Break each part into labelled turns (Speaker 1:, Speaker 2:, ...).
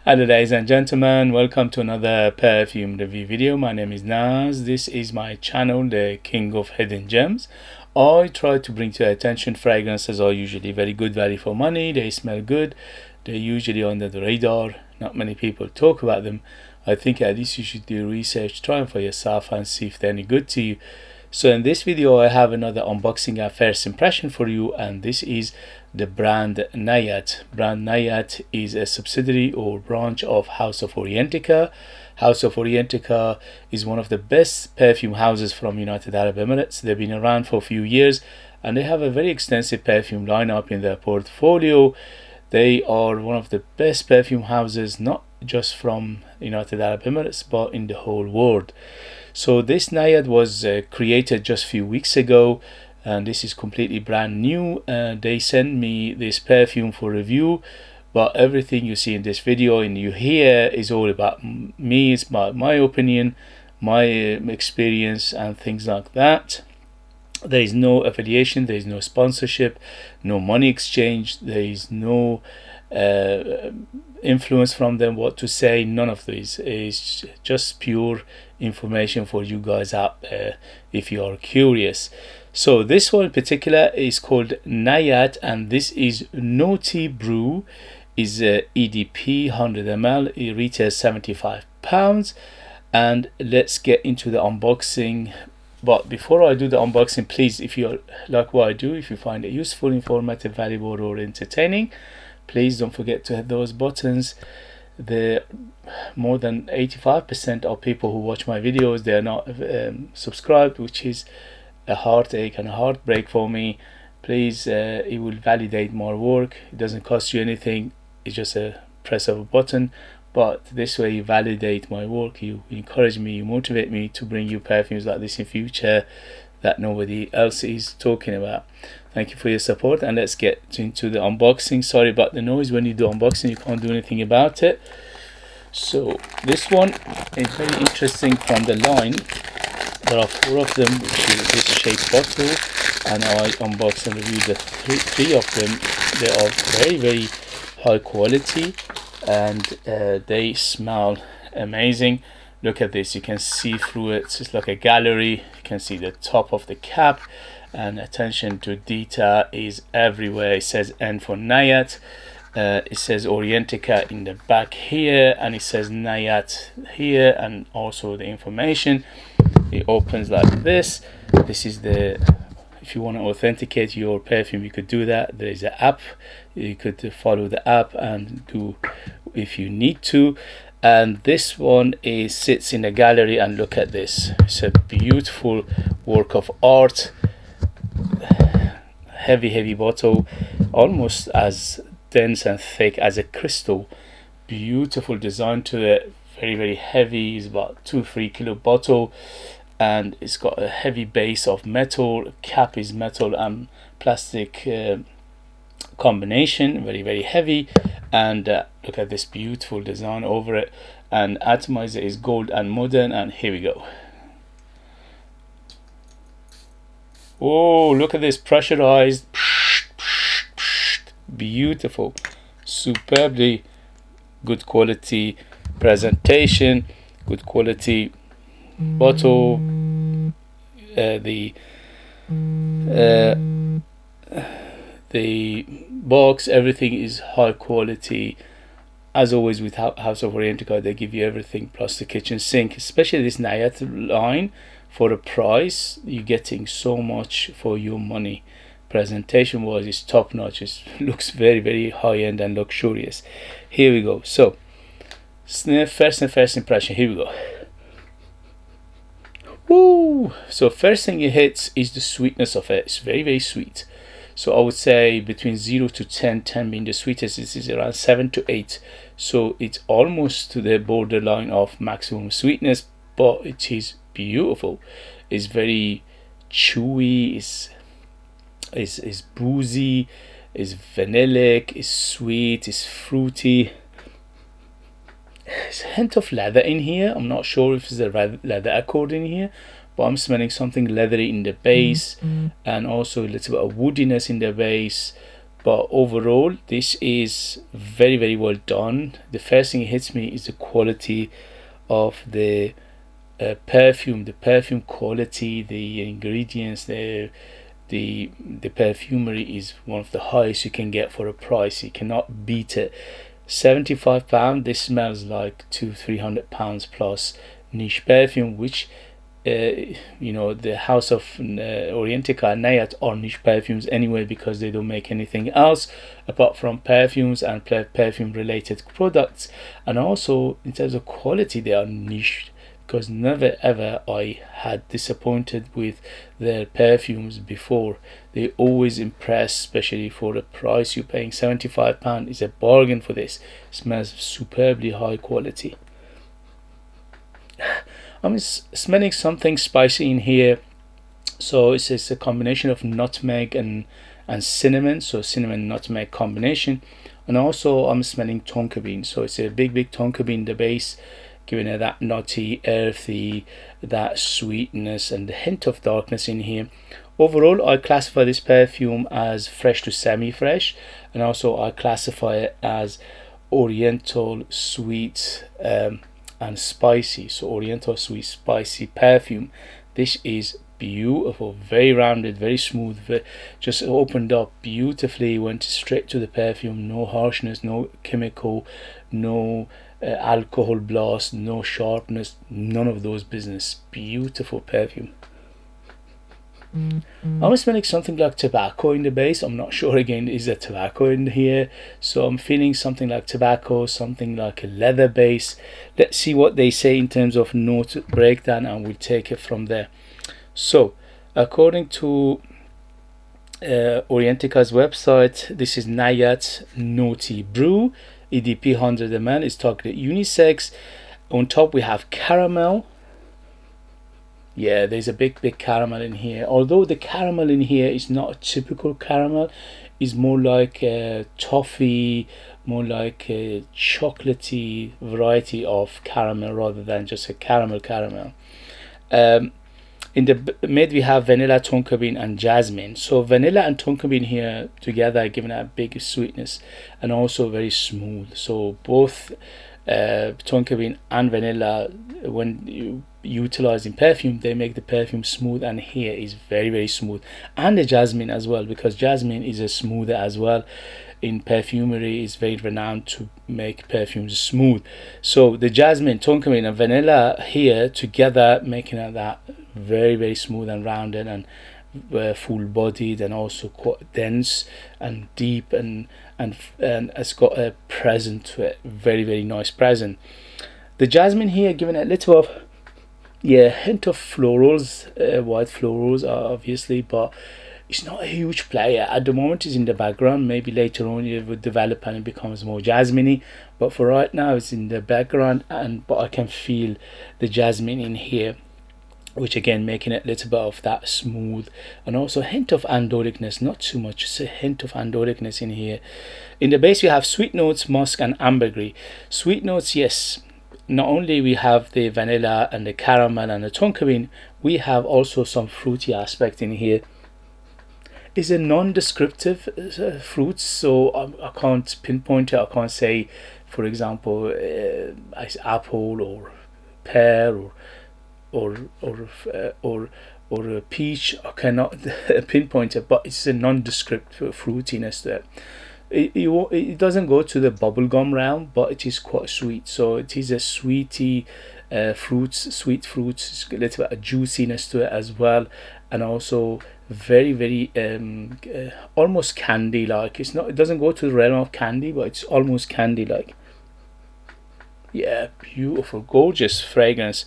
Speaker 1: Hello ladies and gentlemen, welcome to another perfume review video. My name is Naz. This is my channel, the King of Hidden Gems. I try to bring to your attention fragrances are usually very good value for money. They smell good. They're usually under the radar. Not many people talk about them. I think at least you should do research, try them for yourself and see if they're any good to you. So in this video I have another unboxing and first impression for you, and this is the brand Nayaat. Brand Nayaat is a subsidiary or branch of House of Orientica. House of Orientica is one of the best perfume houses from United Arab Emirates. They've been around for a few years and they have a very extensive perfume lineup in their portfolio. They are one of the best perfume houses, not just from United Arab Emirates but in the whole world. So this Nayaat was created just a few weeks ago, and this is completely brand new. They sent me this perfume for review, but everything you see in this video and you hear is all about me. It's my opinion, my experience and things like that. There is no affiliation, there is no sponsorship, no money exchange, there is no influence from them what to say. None of this is just pure information for you guys out there if you are curious. So this one in particular is called Nayaat, and this is Naughty Brew, is EDP 100 ml. It retails £75. And let's get into the unboxing. But before I do the unboxing, please, if you like what I do, if you find it useful, informative, valuable or entertaining, please don't forget to hit those buttons. The more than 85% of people who watch my videos, they are not subscribed, which is a heartache and a heartbreak for me. Please, it will validate my work. It doesn't cost you anything. It's just a press of a button, but this way you validate my work, you encourage me, you motivate me to bring you perfumes like this in future that nobody else is talking about. Thank you for your support, and let's get into the unboxing. Sorry about the noise. When you do unboxing you can't do anything about it. So this one is very interesting from the line. There are 4 of them, which is this shaped bottle, and I unbox and review the three of them. They are very high quality and they smell amazing. Look at this, you can see through it. It's like a gallery. You can see the top of the cap, and attention to detail is everywhere. It says N for Nayaat. It says Orientica in the back here, and it says Nayaat here, and also the information. It opens like this. This is the, if you want to authenticate your perfume, you could do that. There is an app. You could follow the app and do if you need to. And this one is sits in a gallery, and look at this. It's a beautiful work of art. Heavy bottle, almost as dense and thick as a crystal. Beautiful design to it. Very heavy. It's about 2-3 kilo bottle, and it's got a heavy base of metal. Cap is metal and plastic combination. Very heavy. And look at this beautiful design over it, and atomizer is gold and modern. And here we go. Oh, look at this, pressurized. Beautiful, superbly good quality presentation, good quality bottle. The box, everything is high quality. As always with House of Orientica, they give you everything plus the kitchen sink. Especially this Nayaat line, for a price you're getting so much for your money. Presentation wise is top notch. It looks very high end and luxurious. Here we go. So sniff, first impression. Here we go. Woo! So first thing it hits is the sweetness of it. It's very sweet. So I would say between 0 to 10, 10 being the sweetest, this is around 7 to 8. So it's almost to the borderline of maximum sweetness, but it is beautiful. It's very chewy, it's boozy, it's vanillic, it's sweet, it's fruity. There's a hint of leather in here. I'm not sure if there's a leather accord in here, but I'm smelling something leathery in the base, and also a little bit of woodiness in the base. but overall this is very, very well done. The first thing that hits me is the quality of the perfume, the perfume quality, the ingredients, the perfumery is one of the highest you can get for a price. You cannot beat it. £75, this smells like £200-300 plus niche perfume, which you know, the house of Orientica and Nayaat are niche perfumes anyway, because they don't make anything else apart from perfumes and perfume related products. And also in terms of quality, they are niche, because never ever I had disappointed with their perfumes before. They always impress, especially for the price you're paying. £75 is a bargain for this. It smells superbly high quality. I'm smelling something spicy in here. So it's a combination of nutmeg and cinnamon, so cinnamon nutmeg combination. And also I'm smelling tonka bean, so it's a big tonka bean, the base, giving it that nutty, earthy, that sweetness and the hint of darkness in here. Overall, I classify this perfume as fresh to semi-fresh, and also I classify it as oriental, sweet, and spicy. So oriental, sweet, spicy perfume. This is beautiful, very rounded, very smooth, just opened up beautifully, went straight to the perfume. No harshness, no chemical, no alcohol blast, no sharpness, none of those business. Beautiful perfume. I'm smelling something like tobacco in the base. I'm not sure, again, is there tobacco in here? So I'm feeling something like tobacco, something like a leather base. Let's see what they say in terms of note breakdown, and we'll take it from there. So according to Orientica's website, this is Nayaat Naughty Brew EDP 100 ml. It's targeted unisex. On top we have caramel. Yeah, there's a big caramel in here, although the caramel in here is not a typical caramel. It's more like a toffee, more like a chocolatey variety of caramel rather than just a caramel. In the mid we have vanilla, tonka bean and jasmine. So vanilla and tonka bean here together giving a big sweetness and also very smooth. So both tonka bean and vanilla, when you utilize in perfume, they make the perfume smooth, and here is very smooth. And the jasmine as well, because jasmine is a smoother as well. In perfumery is very renowned to make perfumes smooth. So the jasmine, tonka bean and vanilla here together making that very smooth and rounded and full bodied, and also quite dense and deep, and it's got a present to it, very nice present. The jasmine here giving a little of hint of florals, white florals obviously, but it's not a huge player at the moment. It's in the background. Maybe later on it would develop and it becomes more jasmine-y, but for right now it's in the background. But I can feel the jasmine in here, which again making it a little bit of that smooth, and also a hint of andoricness, not too much, just a hint of andoricness in here. In the base we have sweet notes, musk and ambergris. Sweet notes, yes, not only we have the vanilla and the caramel and the tonka bean, we have also some fruity aspect in here. It's a non-descriptive fruits, so I can't pinpoint it. I can't say, for example, it's apple or pear or a peach. I cannot pinpoint it, but it's a non-descript fruitiness there. It doesn't go to the bubblegum realm, but it is quite sweet. So it is a sweety sweet fruits. It's a little bit of juiciness to it as well, and also very almost candy like. It doesn't go to the realm of candy, but it's almost candy like. Yeah, beautiful, gorgeous fragrance.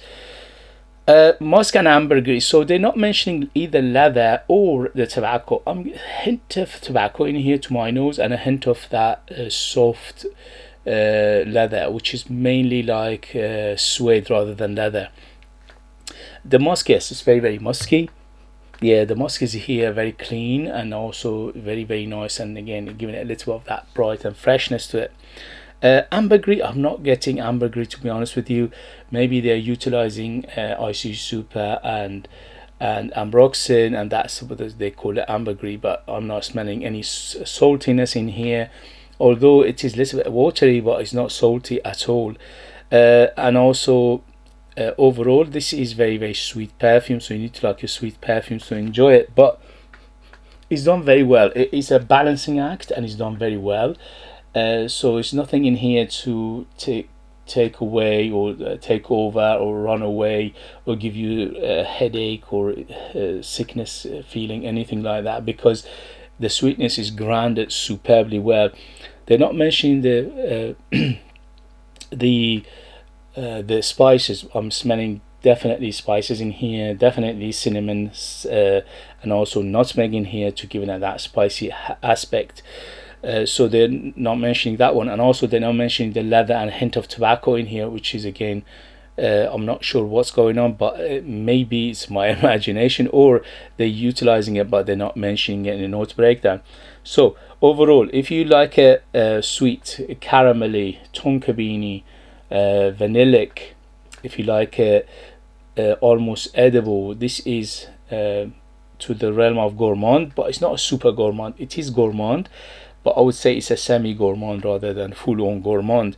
Speaker 1: Musk and ambergris, so they're not mentioning either leather or the tobacco. I'm a hint of tobacco in here to my nose, and a hint of that soft leather, which is mainly like suede rather than leather. The musk, yes, it's very musky. Yeah, the musk is here very clean and also very nice, and again giving it a little bit of that bright and freshness to it. Ambergris, I'm not getting ambergris, to be honest with you. Maybe they're utilizing IC Super and and ambroxan, and that's what they call it, ambergris. But I'm not smelling any saltiness in here, although it is a little bit watery, but it's not salty at all. And also overall, this is very sweet perfume, so you need to like your sweet perfumes to enjoy it. But it's done very well. It's a balancing act, and it's done very well. So it's nothing in here to take away or take over or run away or give you a headache or sickness feeling, anything like that, because the sweetness is grounded superbly well. They're not mentioning the spices. I'm smelling definitely spices in here, definitely cinnamon, and also nutmeg in here to give it that spicy aspect. So they're not mentioning that one, and also they're not mentioning the leather and hint of tobacco in here, which is again, I'm not sure what's going on, but maybe it's my imagination, or they're utilizing it but they're not mentioning it in the note breakdown. So overall, if you like a sweet, caramelly, tonka-beany, vanillic, if you like it almost edible, this is to the realm of gourmand, but it's not a super gourmand. It is gourmand, but I would say it's a semi gourmand rather than full-on gourmand.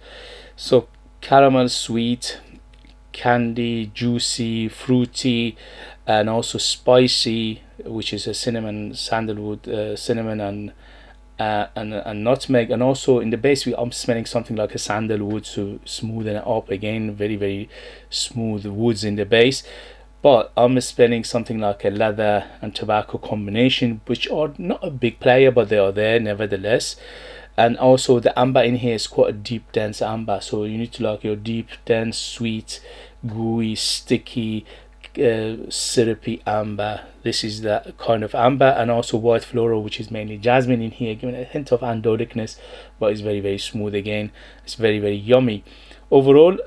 Speaker 1: So caramel, sweet, candy, juicy, fruity, and also spicy, which is a cinnamon, sandalwood, cinnamon and nutmeg. And also in the base I'm smelling something like a sandalwood to smoothen it up. Again, very smooth woods in the base. But I'm smelling something like a leather and tobacco combination, which are not a big player, but they are there nevertheless. And also the amber in here is quite a deep, dense amber, so you need to like your deep, dense, sweet, gooey, sticky, syrupy amber. This is that kind of amber. And also white floral, which is mainly jasmine in here, giving a hint of andolicness, but it's very smooth. Again, it's very yummy. Overall,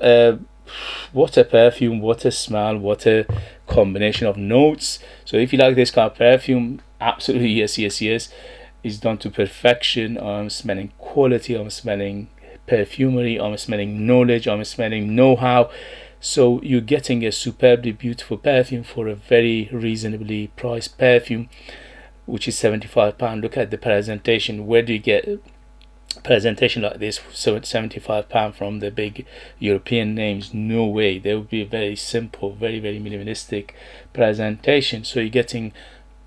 Speaker 1: what a perfume, what a smell, what a combination of notes. So if you like this kind of perfume, absolutely yes. It's done to perfection. I'm smelling quality, I'm smelling perfumery, I'm smelling knowledge, I'm smelling know-how. So you're getting a superbly beautiful perfume for a very reasonably priced perfume, which is £75. Look at the presentation. Where do you get presentation like this for £75 from the big European names? No way. They would be a very simple, very minimalistic presentation. So you're getting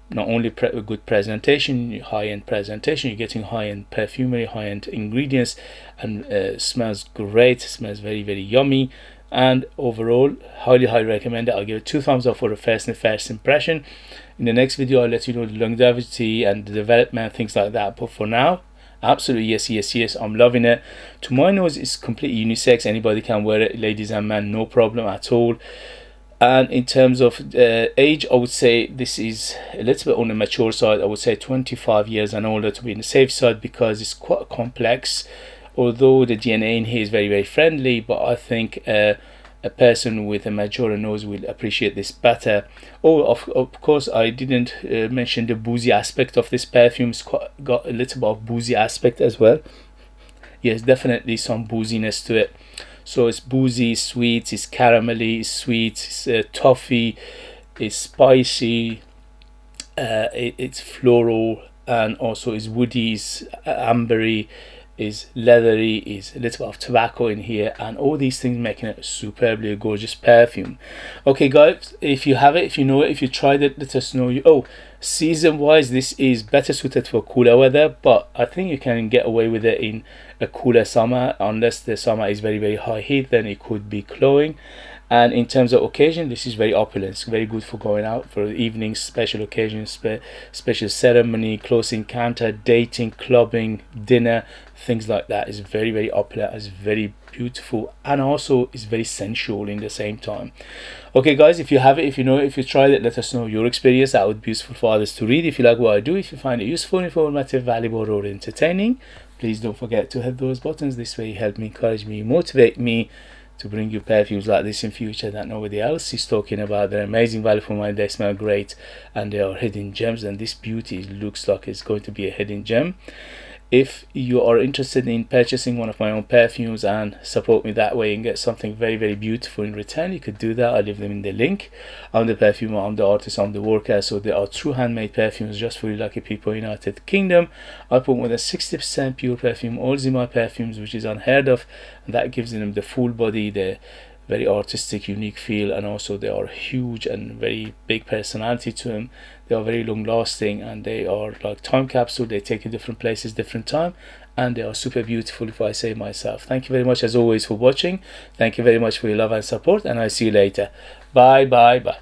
Speaker 1: not only a good presentation, high-end presentation, you're getting high-end perfumery, high-end ingredients, and smells great, smells very yummy. And overall, highly recommend it. I'll give it 2 thumbs up for the first impression. In the next video, I'll let you know the longevity and the development, things like that. But for now, absolutely yes, I'm loving it. To my nose, it's completely unisex. Anybody can wear it, ladies and men, no problem at all. And in terms of age, I would say this is a little bit on the mature side. I would say 25 years and older to be in the safe side, because it's quite complex. Although the DNA in here is very friendly, but I think a person with a mature nose will appreciate this better. Of course, I didn't mention the boozy aspect of this perfume. It's got a little bit of boozy aspect as well. Yes, definitely some booziness to it. So it's boozy, sweet, it's caramelly, it's sweet, it's toffee, it's spicy, it's floral, and also it's woody, it's ambery, is leathery, is a little bit of tobacco in here, and all these things making it superbly a gorgeous perfume. Okay guys, if you have it, if you know it, if you tried it, let us know. Season wise, this is better suited for cooler weather, but I think you can get away with it in a cooler summer, unless the summer is very high heat, then it could be cloying. And in terms of occasion, this is very opulent. It's very good for going out for evenings, special occasions, special ceremony, close encounter, dating, clubbing, dinner, things like that. It's very opulent. It's very beautiful, and also it's very sensual in the same time. Okay guys, if you have it, if you know it, if you tried it, let us know your experience. That would be useful for others to read. If you like what I do, if you find it useful, informative, valuable, or entertaining, please don't forget to hit those buttons. This way you help me, encourage me, motivate me to bring you perfumes like this in future that nobody else is talking about. They're amazing value for money, they smell great, and they are hidden gems, and this beauty looks like it's going to be a hidden gem. If you are interested in purchasing one of my own perfumes and support me that way and get something very, very beautiful in return, you could do that. I'll leave them in the link. I'm the perfumer, I'm the artist, I'm the worker. So they are true handmade perfumes just for you lucky people in the United Kingdom. I put more than 60% pure perfume oils in my perfumes, which is unheard of, and that gives them the full body, the very artistic, unique feel, and also they are huge and very big personality to them. They are very long lasting, and they are like time capsule. They take you different places, different time, and they are super beautiful, if I say myself. Thank you very much as always for watching. Thank you very much for your love and support, and I'll see you later. Bye bye bye.